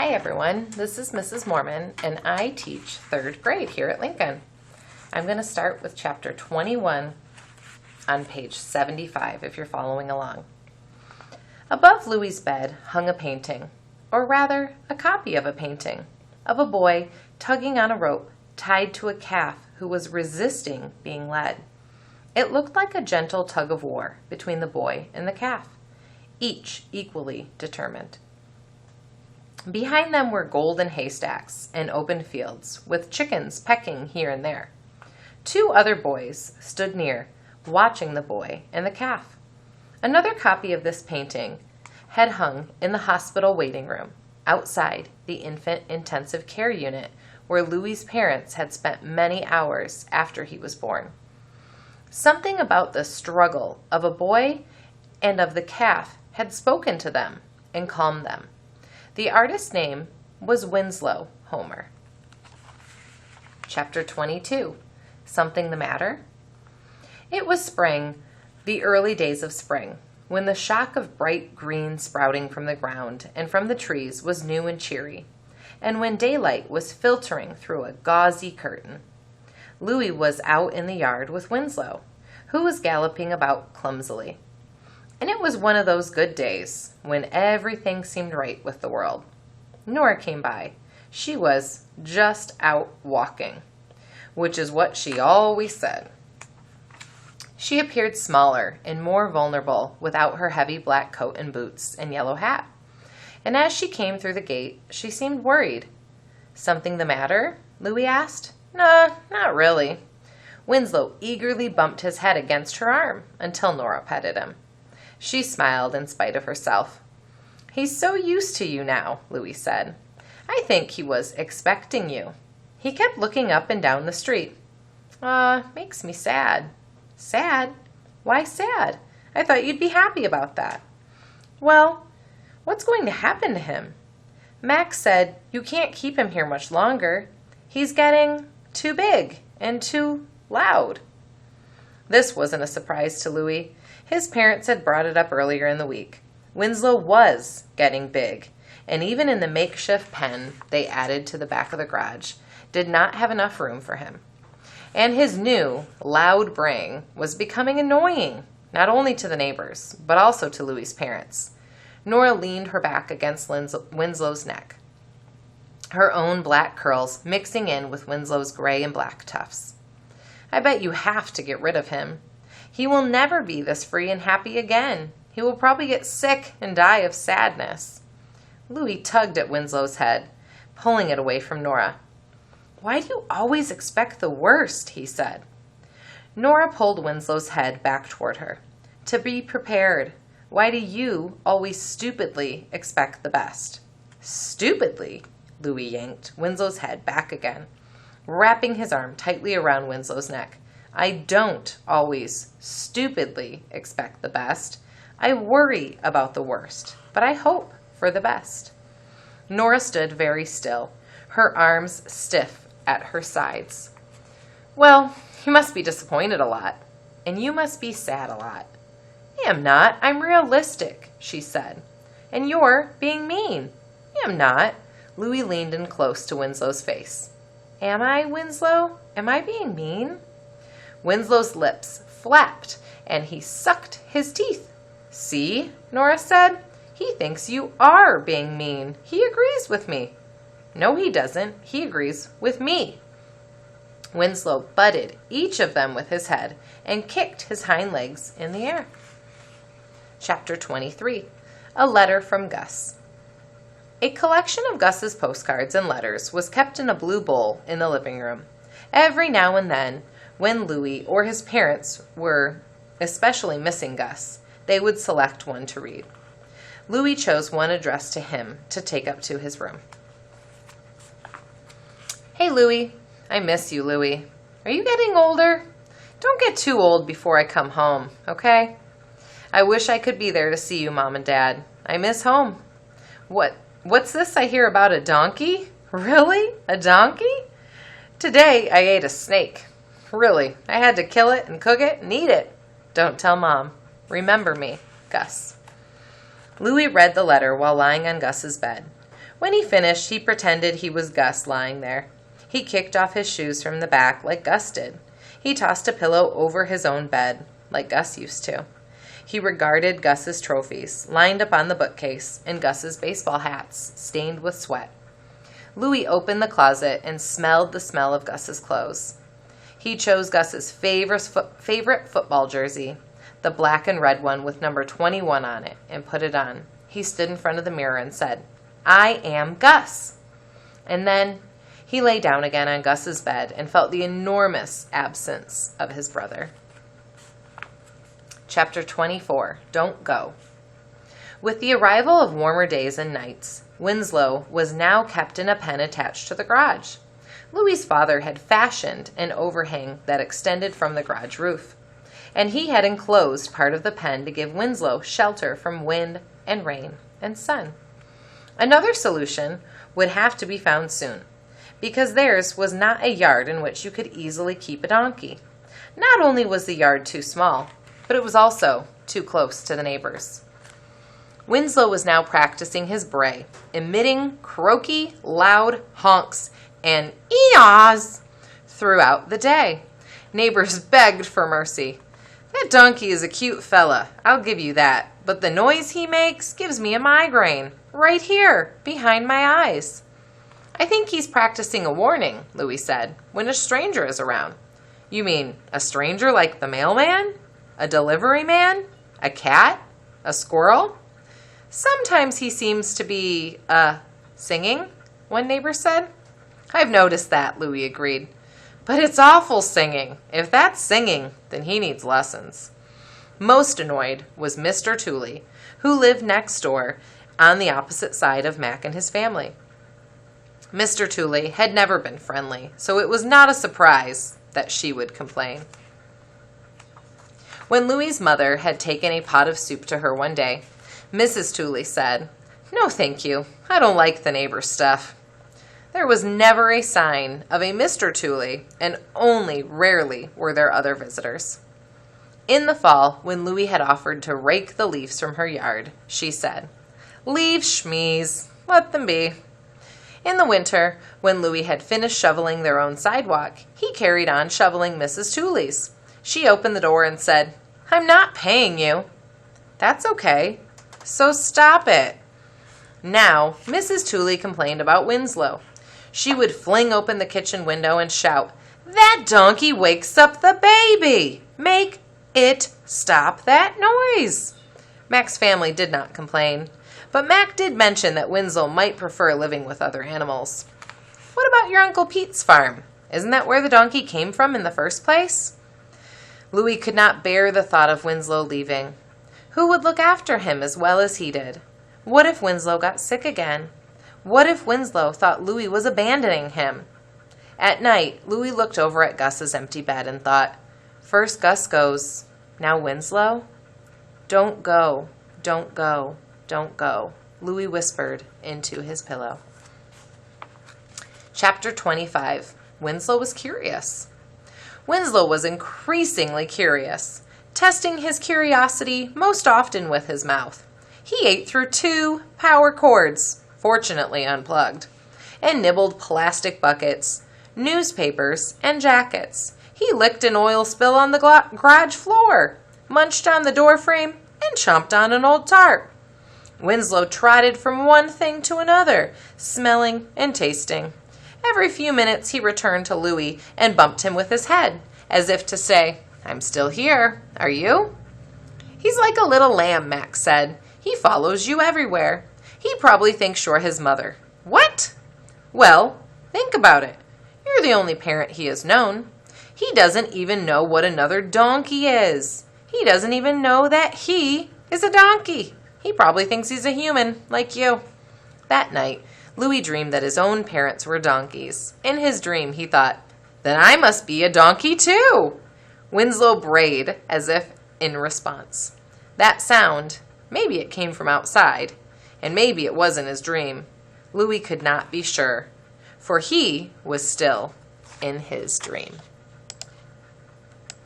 Hi everyone, this is Mrs. Mormon and I teach 3rd grade here at Lincoln. I'm going to start with chapter 21 on page 75 if you're following along. Above Louie's bed hung a painting, or rather a copy of a painting, of a boy tugging on a rope tied to a calf who was resisting being led. It looked like a gentle tug of war between the boy and the calf, each equally determined. Behind them were golden haystacks and open fields, with chickens pecking here and there. 2 other boys stood near, watching the boy and the calf. Another copy of this painting had hung in the hospital waiting room, outside the infant intensive care unit, where Louie's parents had spent many hours after he was born. Something about the struggle of a boy and of the calf had spoken to them and calmed them. The artist's name was Winslow Homer. Chapter 22, Something the Matter? It was spring, the early days of spring, when the shock of bright green sprouting from the ground and from the trees was new and cheery, and when daylight was filtering through a gauzy curtain. Louie was out in the yard with Winslow, who was galloping about clumsily. And it was one of those good days when everything seemed right with the world. Nora came by. She was just out walking, which is what she always said. She appeared smaller and more vulnerable without her heavy black coat and boots and yellow hat. And as she came through the gate, she seemed worried. Something the matter? Louie asked. No, not really. Winslow eagerly bumped his head against her arm until Nora petted him. She smiled in spite of herself. He's so used to you now, Louie said. I think he was expecting you. He kept looking up and down the street. Makes me sad. Sad? Why sad? I thought you'd be happy about that. Well, what's going to happen to him? Max said you can't keep him here much longer. He's getting too big and too loud. This wasn't a surprise to Louie. His parents had brought it up earlier in the week. Winslow was getting big, and even in the makeshift pen they added to the back of the garage, did not have enough room for him. And his new, loud braying was becoming annoying, not only to the neighbors, but also to Louie's parents. Nora leaned her back against Winslow's neck, her own black curls mixing in with Winslow's gray and black tufts. I bet you have to get rid of him. He will never be this free and happy again. He will probably get sick and die of sadness. Louie tugged at Winslow's head, pulling it away from Nora. Why do you always expect the worst? He said. Nora pulled Winslow's head back toward her. To be prepared. Why do you always stupidly expect the best? Stupidly? Louie yanked Winslow's head back again, wrapping his arm tightly around Winslow's neck. I don't always stupidly expect the best. I worry about the worst, but I hope for the best. Nora stood very still, her arms stiff at her sides. Well, you must be disappointed a lot, and you must be sad a lot. I am not. I'm realistic, she said. And you're being mean. I am not. Louie leaned in close to Winslow's face. Am I, Winslow? Am I being mean? Winslow's lips flapped, and he sucked his teeth. See, Nora said, he thinks you are being mean. He agrees with me. No, he doesn't. He agrees with me. Winslow butted each of them with his head and kicked his hind legs in the air. Chapter 23, A Letter from Gus. A collection of Gus's postcards and letters was kept in a blue bowl in the living room. Every now and then, when Louie or his parents were especially missing Gus, they would select one to read. Louie chose one addressed to him to take up to his room. Hey, Louie. I miss you, Louie. Are you getting older? Don't get too old before I come home, okay? I wish I could be there to see you, Mom and Dad. I miss home. What's this I hear about a donkey? Really? A donkey? Today I ate a snake. Really, I had to kill it and cook it and eat it. Don't tell Mom. Remember me, Gus. Louie read the letter while lying on Gus's bed. When he finished, he pretended he was Gus lying there. He kicked off his shoes from the back like Gus did. He tossed a pillow over his own bed like Gus used to. He regarded Gus's trophies, lined up on the bookcase, and Gus's baseball hats, stained with sweat. Louis opened the closet and smelled the smell of Gus's clothes. He chose Gus's favorite football jersey, the black and red one with number 21 on it, and put it on. He stood in front of the mirror and said, "I am Gus." And then he lay down again on Gus's bed and felt the enormous absence of his brother. Chapter 24, Don't Go. With the arrival of warmer days and nights, Winslow was now kept in a pen attached to the garage. Louis's father had fashioned an overhang that extended from the garage roof, and he had enclosed part of the pen to give Winslow shelter from wind and rain and sun. Another solution would have to be found soon, because theirs was not a yard in which you could easily keep a donkey. Not only was the yard too small, but it was also too close to the neighbors. Winslow was now practicing his bray, emitting croaky, loud honks and ee-ahs throughout the day. Neighbors begged for mercy. "That donkey is a cute fella, I'll give you that, but the noise he makes gives me a migraine, right here, behind my eyes." "I think he's practicing a warning," Louis said, "when a stranger is around." "You mean a stranger like the mailman? A delivery man? A cat? A squirrel?" "Sometimes he seems to be, singing," one neighbor said. "I've noticed that," Louis agreed. "But it's awful singing. If that's singing, then he needs lessons." Most annoyed was Mr. Tooley, who lived next door on the opposite side of Mac and his family. Mr. Tooley had never been friendly, so it was not a surprise that she would complain. When Louis's mother had taken a pot of soup to her one day, Mrs. Tooley said, "No, thank you. I don't like the neighbor's stuff." There was never a sign of a Mr. Tooley, and only rarely were there other visitors. In the fall, when Louis had offered to rake the leaves from her yard, she said, "Leave schmees. Let them be." In the winter, when Louis had finished shoveling their own sidewalk, he carried on shoveling Mrs. Tooley's. She opened the door and said, "I'm not paying you." "That's okay. So stop it." Now, Mrs. Tooley complained about Winslow. She would fling open the kitchen window and shout, "That donkey wakes up the baby! Make it stop that noise!" Mac's family did not complain, but Mac did mention that Winslow might prefer living with other animals. "What about your Uncle Pete's farm? Isn't that where the donkey came from in the first place?" Louis could not bear the thought of Winslow leaving. Who would look after him as well as he did? What if Winslow got sick again? What if Winslow thought Louis was abandoning him? At night, Louis looked over at Gus's empty bed and thought, "First Gus goes, now Winslow? Don't go, don't go, don't go," Louis whispered into his pillow. Chapter 25. Winslow was curious. Winslow was increasingly curious, testing his curiosity most often with his mouth. He ate through 2 power cords, fortunately unplugged, and nibbled plastic buckets, newspapers, and jackets. He licked an oil spill on the garage floor, munched on the doorframe, and chomped on an old tarp. Winslow trotted from one thing to another, smelling and tasting. Every few minutes he returned to Louis and bumped him with his head, as if to say, "I'm still here. Are you?" "He's like a little lamb," Max said. "He follows you everywhere. He probably thinks you're his mother." "What?" "Well, think about it. You're the only parent he has known. He doesn't even know what another donkey is. He doesn't even know that he is a donkey. He probably thinks he's a human, like you." That night, Louis dreamed that his own parents were donkeys. In his dream, he thought, "Then I must be a donkey too." Winslow brayed as if in response. That sound, maybe it came from outside, and maybe it was in his dream. Louis could not be sure, for he was still in his dream.